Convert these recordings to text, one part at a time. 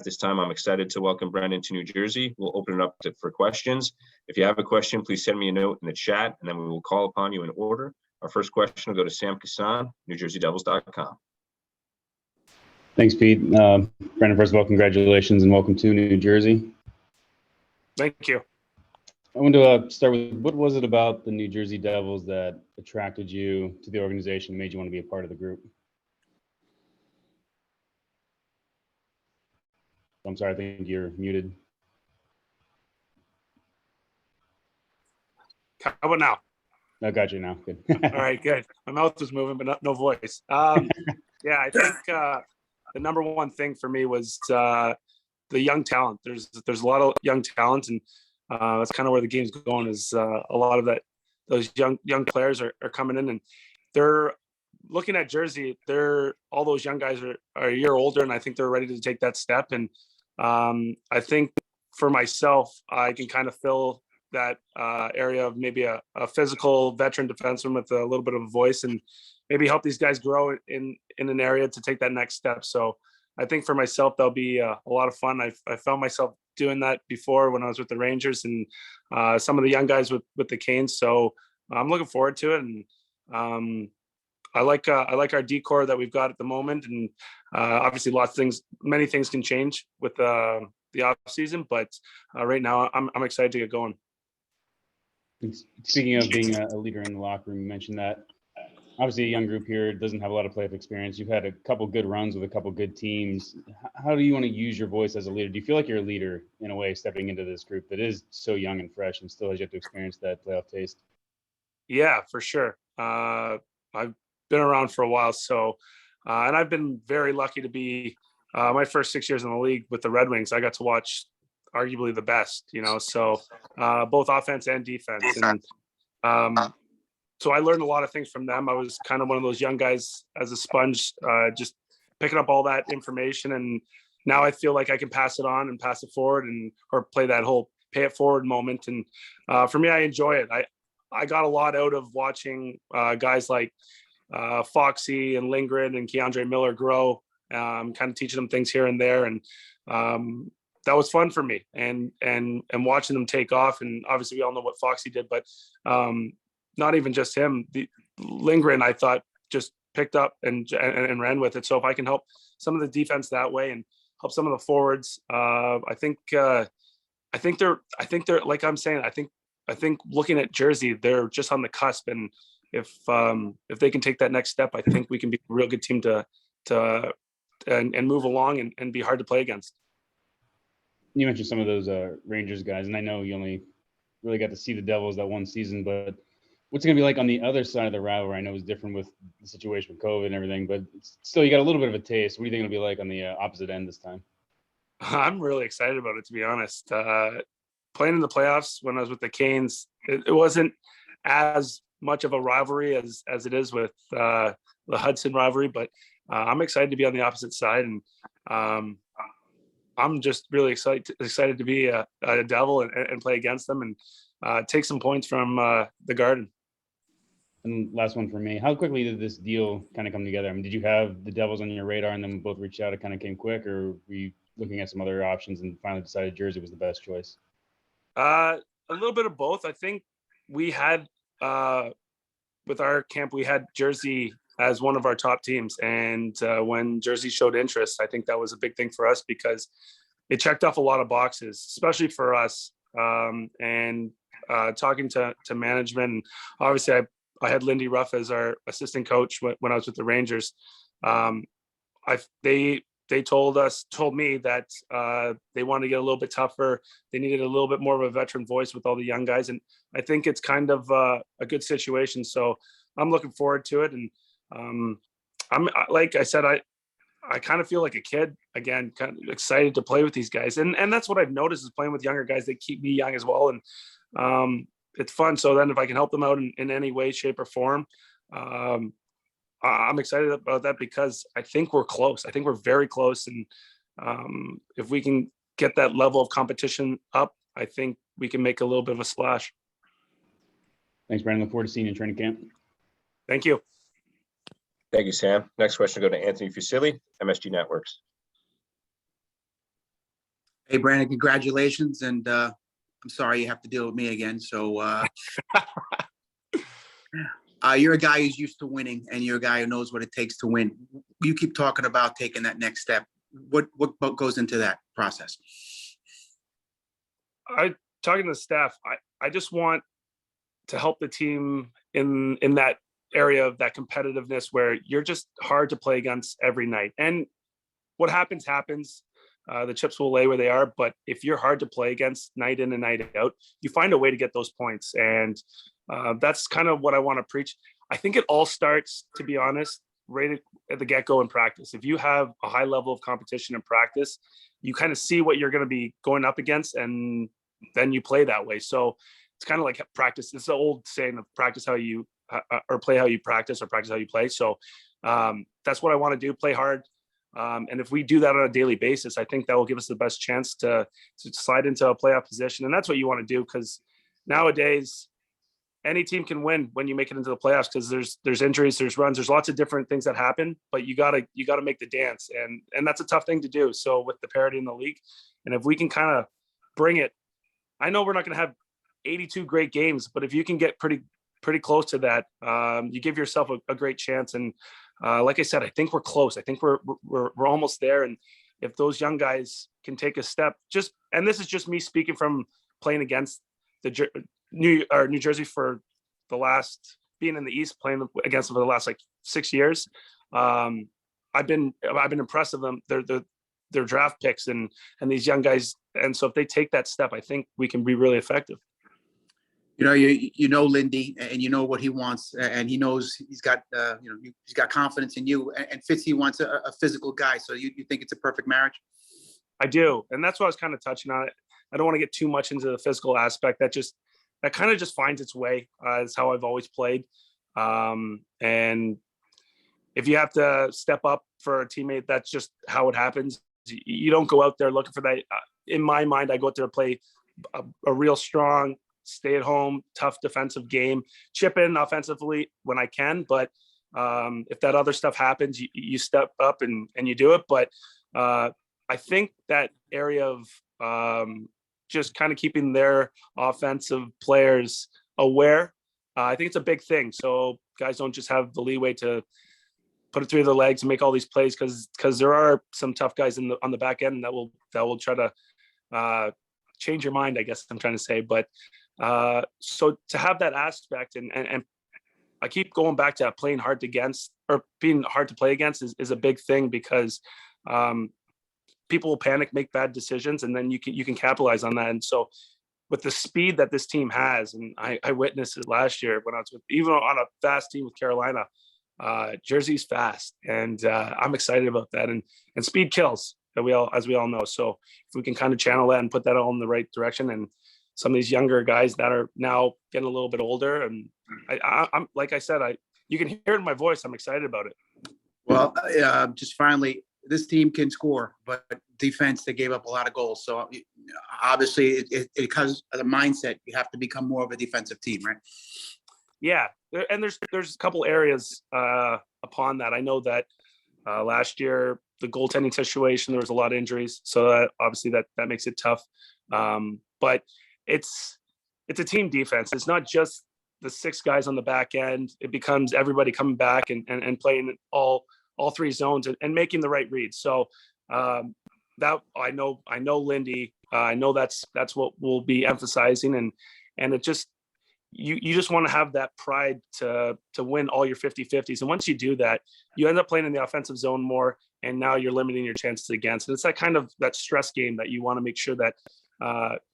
this time, I'm excited to welcome Brendan to New Jersey. We'll open it up for questions. If you have a question, please send me a note in the chat, and then we will call upon you in order. Our first question will go to Sam Kassan, NewJerseyDevils.com. Thanks, Pete. Brendan, first of all, congratulations and welcome to New Jersey. Thank you. I want to start with, what was it about the New Jersey Devils that attracted you to the organization and made you want to be a part of the group? I'm sorry, I think you're muted. How about now? I got you now. Good. All right, good. My mouth was moving, but no voice. Yeah, I think the number one thing for me was the young talent. There's a lot of young talent, and that's kind of where the game's going. Is a lot of those young players are coming in, and they're looking at Jersey. All those young guys are a year older, and I think they're ready to take that step. And I think for myself, I can kind of fill that area of maybe a physical veteran defenseman with a little bit of a voice, and maybe help these guys grow in an area to take that next step. So I think for myself, that'll be a lot of fun. I found myself doing that before when I was with the Rangers and some of the young guys with the Canes. So I'm looking forward to it. And I like our decor that we've got at the moment. And obviously many things can change with the off season, but right now I'm excited to get going. Speaking of being a leader in the locker room, you mentioned that obviously a young group here doesn't have a lot of playoff experience. You've had a couple good runs with a couple good teams. How do you want to use your voice as a leader? Do you feel like you're a leader in a way stepping into this group that is so young and fresh and still has yet to experience that playoff taste? Yeah, for sure. I've been around for a while, so and I've been very lucky to be my first 6 years in the league with the Red Wings. I got to watch arguably the best, so both offense and defense. And so I learned a lot of things from them. I was kind of one of those young guys as a sponge, just picking up all that information. And now I feel like I can pass it on and pass it forward or play that whole pay it forward moment. And for me, I enjoy it. I got a lot out of watching guys like Foxy and Lindgren and Keandre Miller grow, kind of teaching them things here and there. And that was fun for me and watching them take off. And obviously we all know what Foxy did, but not even just him. The Lindgren, I thought, just picked up and ran with it. So if I can help some of the defense that way and help some of the forwards, I think they're like I'm saying. I think looking at Jersey, they're just on the cusp. And if they can take that next step, I think we can be a real good team to move along and be hard to play against. You mentioned some of those Rangers guys, and I know you only really got to see the Devils that one season, but what's it going to be like on the other side of the rivalry? I know it's different with the situation with COVID and everything, but still you got a little bit of a taste. What do you think it'll be like on the opposite end this time? I'm really excited about it, to be honest. Playing in the playoffs when I was with the Canes, it wasn't as much of a rivalry as it is with the Hudson rivalry, but I'm excited to be on the opposite side. And I'm just really excited to be a Devil and play against them and take some points from the Garden. And last one for me, how quickly did this deal kind of come together? I mean, did you have the Devils on your radar and then both reached out, it kind of came quick, or were you looking at some other options and finally decided Jersey was the best choice? A little bit of both. I think we had, with our camp, we had Jersey as one of our top teams. And when Jersey showed interest, I think that was a big thing for us because it checked off a lot of boxes, especially for us. And talking to management, and obviously I had Lindy Ruff as our assistant coach when I was with the Rangers. They told me that they wanted to get a little bit tougher. They needed a little bit more of a veteran voice with all the young guys. And I think it's kind of a good situation. So I'm looking forward to it. And I'm, like I said, I kind of feel like a kid again, kind of excited to play with these guys. And that's what I've noticed is playing with younger guys. They keep me young as well. And it's fun. So then if I can help them out in any way, shape or form, I'm excited about that because I think we're close. I think we're very close. And if we can get that level of competition up, I think we can make a little bit of a splash. Thanks, Brandon. Look forward to seeing you in training camp. Thank you. Thank you, Sam. Next question will go to Anthony Fusilli, MSG Networks. Hey, Brandon, congratulations. And I'm sorry you have to deal with me again. So you're a guy who's used to winning, and you're a guy who knows what it takes to win. You keep talking about taking that next step. What goes into that process? Talking to the staff, I just want to help the team in that area of that competitiveness where you're just hard to play against every night. And what happens. The chips will lay where they are, but if you're hard to play against night in and night out, you find a way to get those points. And that's kind of what I want to preach. I think it all starts, to be honest, right at the get-go in practice. If you have a high level of competition in practice, you kind of see what you're going to be going up against, and then you play that way. So it's kind of like practice. It's the old saying of practice how you or play how you practice, or practice how you play. So that's what I want to do, play hard. And if we do that on a daily basis, I think that will give us the best chance to slide into a playoff position. And that's what you want to do, because nowadays any team can win when you make it into the playoffs, because there's injuries, there's runs, there's lots of different things that happen, but you gotta make the dance. And that's a tough thing to do. So with the parity in the league, and if we can kind of bring it, I know we're not going to have 82 great games, but if you can get pretty close to that, you give yourself a great chance. And like I said, I think we're close. I think we're almost there. And if those young guys can take a step, and this is just me speaking from playing against the New Jersey for the last, being in the East, playing against them for the last like 6 years. I've been impressed with them. They're draft picks and these young guys. And so if they take that step, I think we can be really effective. You know Lindy, and you know what he wants, and he knows he's got he's got confidence in you. And Fitzy wants a physical guy. So you think it's a perfect marriage? I do, and that's what I was kind of touching on. I don't want to get too much into the physical aspect. That kind of just finds its way. Is how I've always played. And if you have to step up for a teammate, that's just how it happens. You don't go out there looking for that. In my mind, I go out there to play a real strong, stay at home, tough defensive game, chip in offensively when I can. But if that other stuff happens, you step up and you do it. But I think that area of just kind of keeping their offensive players aware, I think it's a big thing. So guys don't just have the leeway to put it through their legs and make all these plays, because there are some tough guys on the back end that will try to change your mind, I guess I'm trying to say. But so to have that aspect, and I keep going back to that, playing hard against, or being hard to play against is a big thing, because people will panic, make bad decisions, and then you can capitalize on that. And so with the speed that this team has, and I witnessed it last year when I was even on a fast team with Carolina, Jersey's fast, and I'm excited about that. And speed kills, as we all know. So if we can kind of channel that and put that all in the right direction, and some of these younger guys that are now getting a little bit older, and I'm like I said, you can hear it in my voice. I'm excited about it. Well, just finally, this team can score, but defense, they gave up a lot of goals. So obviously, it comes as a mindset. You have to become more of a defensive team, right? Yeah, and there's a couple areas upon that. I know that last year, the goaltending situation, there was a lot of injuries, so that obviously that makes it tough. But it's a team defense. It's not just the 6 guys on the back end. It becomes everybody coming back and playing all 3 zones and making the right reads. So that I know Lindy. I know that's what we'll be emphasizing, and it just you just want to have that pride to win all your 50-50s. And once you do that, you end up playing in the offensive zone more, and now you're limiting your chances against. And it's that kind of that stress game that you want to make sure that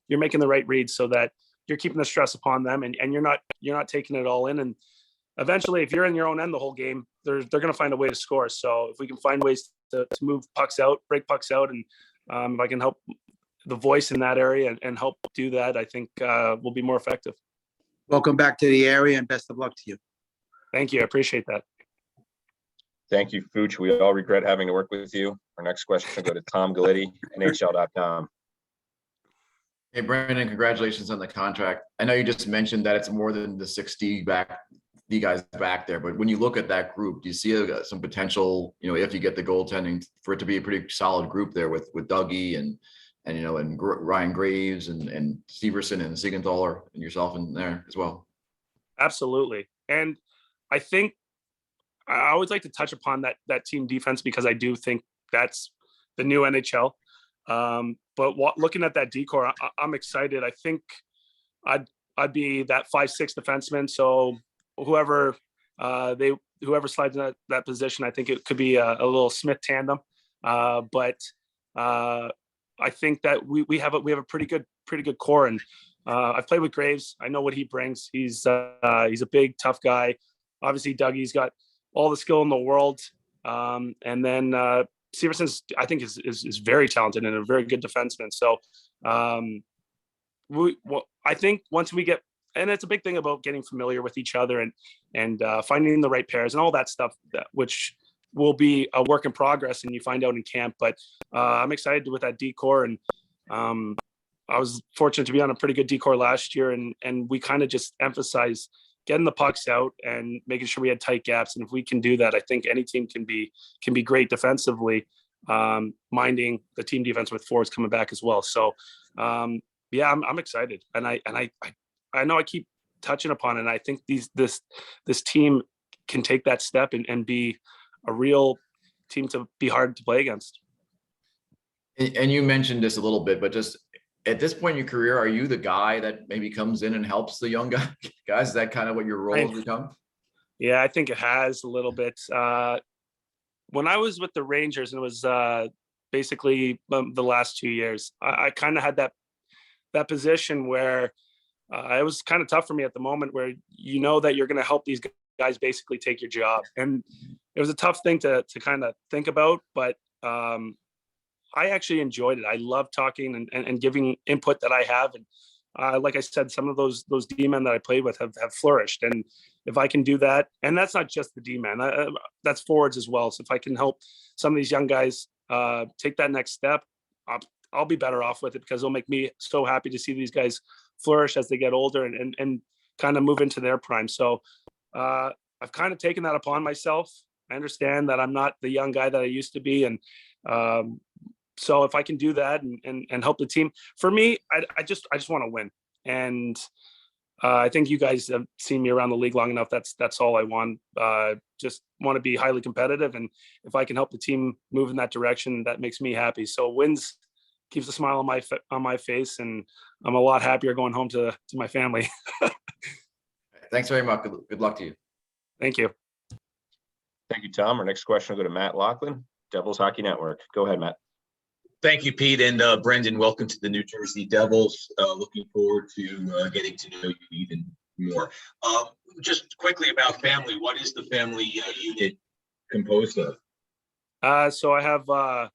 you're making the right reads, so that you're keeping the stress upon them, and you're not taking it all in. And eventually, if you're in your own end the whole game, they're going to find a way to score. So if we can find ways to move pucks out, break pucks out, and if I can help the voice in that area and help do that, I think we'll be more effective. Welcome back to the area, and best of luck to you. Thank you. I appreciate that. Thank you, Fooch. We all regret having to work with you. Our next question will go to Tom Galletti, NHL.com. Hey, Brandon, congratulations on the contract. I know you just mentioned that it's more than the 60 guys back there, but when you look at that group, do you see some potential, if you get the goaltending, for it to be a pretty solid group there with Dougie and and, and Ryan Graves and Severson and Siegenthaler and yourself in there as well. Absolutely. And I think I always like to touch upon that team defense because I do think that's the new NHL. But looking at that decor, I'm excited. I think I'd be that 5'6" defenseman. So whoever slides in that position, I think it could be a little Smith tandem. But I think that we have a pretty good core, and I've played with Graves. I know what he brings. He's a big, tough guy. Obviously, Dougie's got all the skill in the world, and then Severson's, I think, is very talented and a very good defenseman. So I think once we get, and it's a big thing about getting familiar with each other and finding the right pairs and all that stuff, which will be a work in progress and you find out in camp. But I'm excited with that decor, and I was fortunate to be on a pretty good decor last year, and we kind of just emphasize getting the pucks out and making sure we had tight gaps. And if we can do that, I think any team can be great defensively, minding the team defense with forwards coming back as well. So yeah, I'm excited, and I know I keep touching upon it. And I think this team can take that step and be a real team to be hard to play against. And you mentioned this a little bit, but just at this point in your career, are you the guy that maybe comes in and helps the young guys? Is that kind of what your role has become? Yeah, I think it has a little bit. When I was with the Rangers, and it was basically the last 2 years, I kind of had that position where it was kind of tough for me at the moment, where you know that you're going to help these guys basically take your job. And it was a tough thing to kind of think about, but I actually enjoyed it. I love talking and giving input that I have. And like I said, some of those D-men that I played with have flourished. And if I can do that, and that's not just the D-men, that's forwards as well. So if I can help some of these young guys take that next step, I'll be better off with it, because it'll make me so happy to see these guys flourish as they get older and kind of move into their prime. So I've kind of taken that upon myself. I understand that I'm not the young guy that I used to be. And so if I can do that and help the team, for me, I just want to win. And I think you guys have seen me around the league long enough. That's all I want. Just want to be highly competitive. And if I can help the team move in that direction, that makes me happy. So wins keeps a smile on my face, and I'm a lot happier going home to my family. Thanks very much. Good luck to you. Thank you. Thank you, Tom. Our next question will go to Matt Loughlin, Devils Hockey Network. Go ahead, Matt. Thank you, Pete, and Brendan. Welcome to the New Jersey Devils. Looking forward to getting to know you even more. Just quickly about family. What is the family unit composed of? So I have a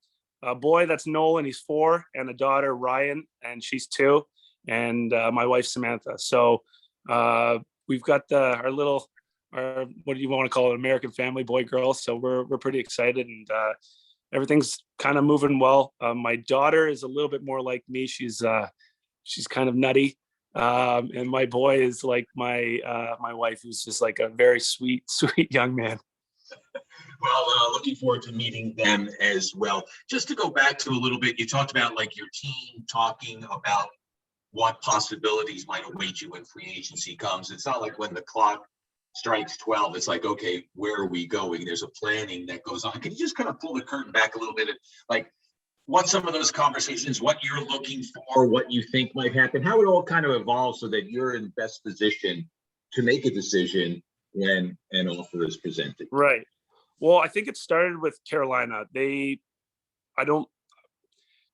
boy that's Nolan, he's 4, and a daughter, Ryan, and she's 2, and my wife, Samantha. So we've got our what do you want to call it, American family, boy, girl. So we're pretty excited, and everything's kind of moving well. My daughter is a little bit more like me. She's kind of nutty. And my boy is like my wife, who's just like a very sweet young man. Well, looking forward to meeting them as well. Just to go back to a little bit, you talked about like your team talking about what possibilities might await you when free agency comes. It's not like when the clock strikes 12, it's like, okay, where are we going? There's a planning that goes on. Can you just kind of pull the curtain back a little bit and like what some of those conversations, what you're looking for, what you think might happen, how it all kind of evolves so that you're in best position to make a decision when an offer is presented? Right. Well, I think it started with Carolina.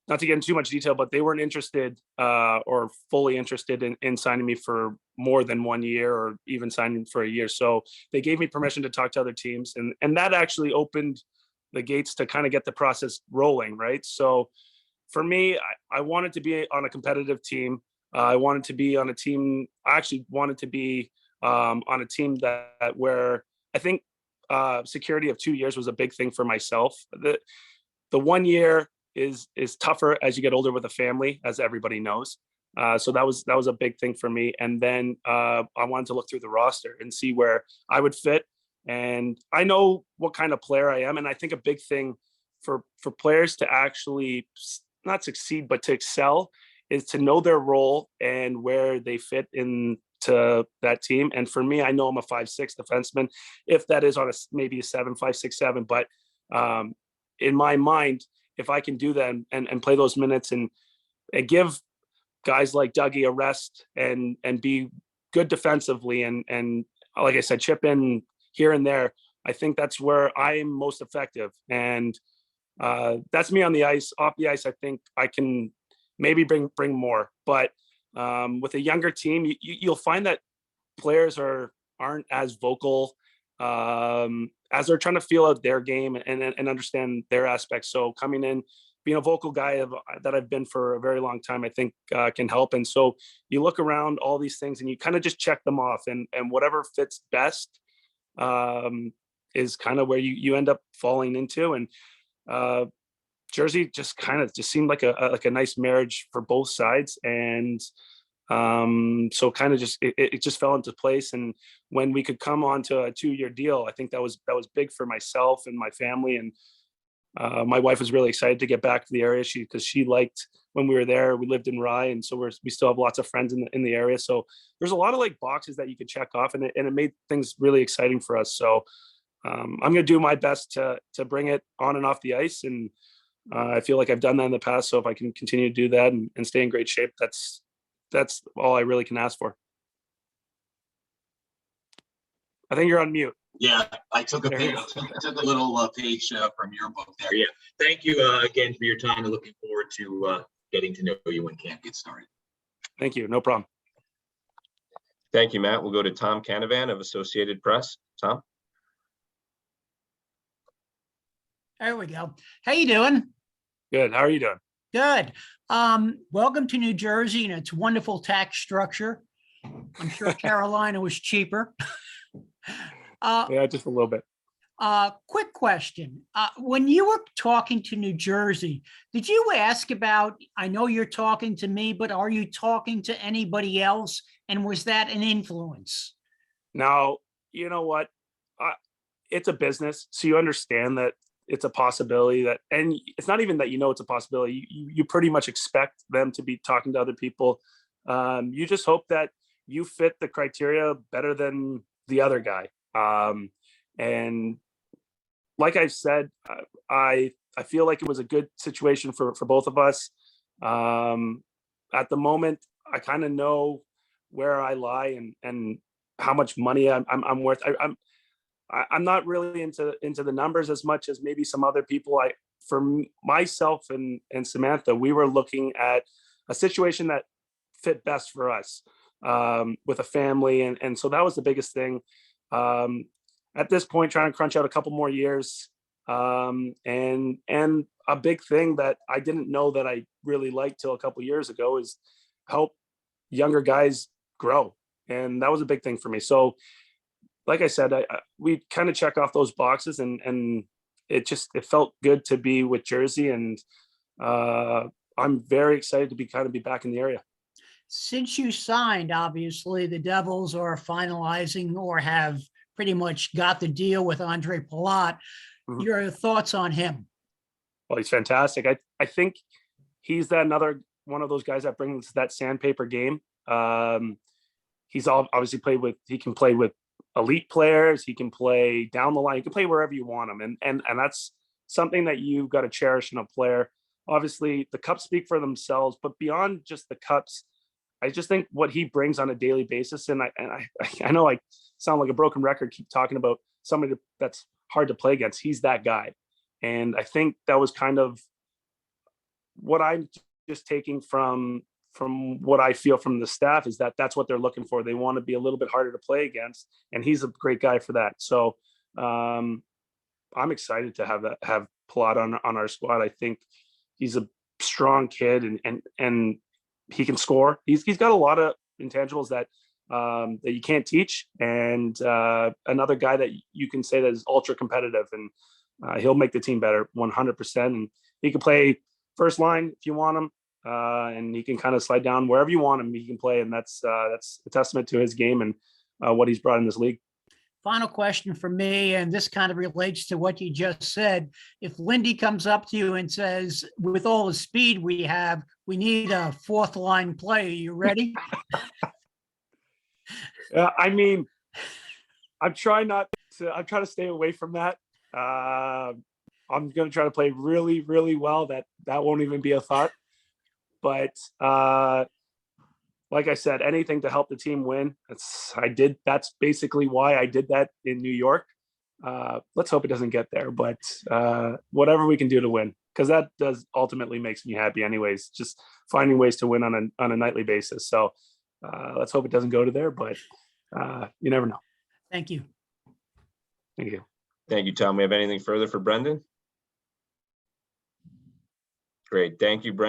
Not to get into too much detail, but they weren't interested or fully interested in signing me for more than 1 year, or even signing for a year. So they gave me permission to talk to other teams. And that actually opened the gates to kind of get the process rolling, right? So for me, I wanted to be on a competitive team. I wanted to be on a team. I actually wanted to be on a team that where I think security of 2 years was a big thing for myself. The 1 year is tougher as you get older with a family, as everybody knows. So that was a big thing for me. And then I wanted to look through the roster and see where I would fit. And I know what kind of player I am. And I think a big thing for players to actually not succeed, but to excel is to know their role and where they fit into that team. And for me, I know I'm a 5'6" defenseman, if that is on maybe a 7, 5, 6, 7. But in my mind, if I can do that and play those minutes and give guys like Dougie a rest and be good defensively and like I said, chip in here and there, I think that's where I am most effective. And that's me on the ice. Off the ice, I think I can maybe bring more. But with a younger team, you'll find that players aren't as vocal as they're trying to feel out their game and understand their aspects. So coming in, being a vocal guy that I've been for a very long time, I think can help. And so you look around all these things and you kind of just check them off, and whatever fits best is kind of where you end up falling into. And Jersey just seemed like a nice marriage for both sides. And so kind of just it just fell into place. And when we could come on to a 2-year deal, I think that was big for myself and my family. And my wife was really excited to get back to the area because she liked when we were there. We lived in Rye, and so we still have lots of friends in the area. So there's a lot of like boxes that you could check off, and it made things really exciting for us. So I'm going to do my best to bring it on and off the ice, and I feel like I've done that in the past. So if I can continue to do that and stay in great shape, that's all I really can ask for. I think you're on mute. Yeah, I took a page, I took a little page from your book there. Yeah, thank you again for your time, and looking forward to getting to know you when camp gets started. Thank you. No problem. Thank you, Matt. We'll go to Tom Canavan of Associated Press. Tom? There we go. How you doing? Good. How are you doing? Good. Welcome to New Jersey and its wonderful tax structure. I'm sure Carolina was cheaper. Yeah, just a little bit. Quick question. When you were talking to New Jersey, did you ask about, I know you're talking to me, but are you talking to anybody else? And was that an influence? Now, you know what? It's a business. So you understand that it's a possibility that, and it's not even that, it's a possibility. You pretty much expect them to be talking to other people. You just hope that you fit the criteria better than the other guy. And like I said, I feel like it was a good situation for both of us. At the moment, I kind of know where I lie and how much money I'm worth. I'm not really into the numbers as much as maybe some other people. For myself and Samantha, we were looking at a situation that fit best for us with a family, and so that was the biggest thing. At this point, trying to crunch out a couple more years, and a big thing that I didn't know that I really liked till a couple years ago is help younger guys grow, and that was a big thing for me. So, like I said, we kind of check off those boxes, and it felt good to be with Jersey, and I'm very excited to be back in the area. Since you signed, obviously the Devils are finalizing or have pretty much got the deal with Andre Palat. Mhm. Your thoughts on him? Well, he's fantastic. I think he's another one of those guys that brings that sandpaper game. He's obviously he can play with elite players. He can play down the line. He can play wherever you want him. And that's something that you've got to cherish in a player. Obviously the cups speak for themselves, but beyond just the cups, I just think what he brings on a daily basis. And I know I sound like a broken record, keep talking about somebody that's hard to play against. He's that guy. And I think that was kind of what I'm just taking from what I feel from the staff, is that that's what they're looking for. They want to be a little bit harder to play against, and he's a great guy for that. So I'm excited to have Palat on our squad. I think he's a strong kid, and he can score. He's got a lot of intangibles that you can't teach, and another guy that you can say that is ultra competitive, and he'll make the team better 100%. And he can play first line if you want him, and he can kind of slide down wherever you want him. He can play, and that's a testament to his game and what he's brought in this league. Final question for me, and this kind of relates to what you just said. If Lindy comes up to you and says, with all the speed we have, we need a fourth line play, are you ready? I mean, I'm trying to stay away from that. I'm going to try to play really, really well. That won't even be a thought. But like I said, anything to help the team win. That's basically why I did that in New York. Let's hope it doesn't get there, but whatever we can do to win, because that does ultimately makes me happy anyways, just finding ways to win on a nightly basis. So let's hope it doesn't go to there, but you never know. Thank you. Thank you. Thank you, Tom. We have anything further for Brendan? Great. Thank you, Brendan.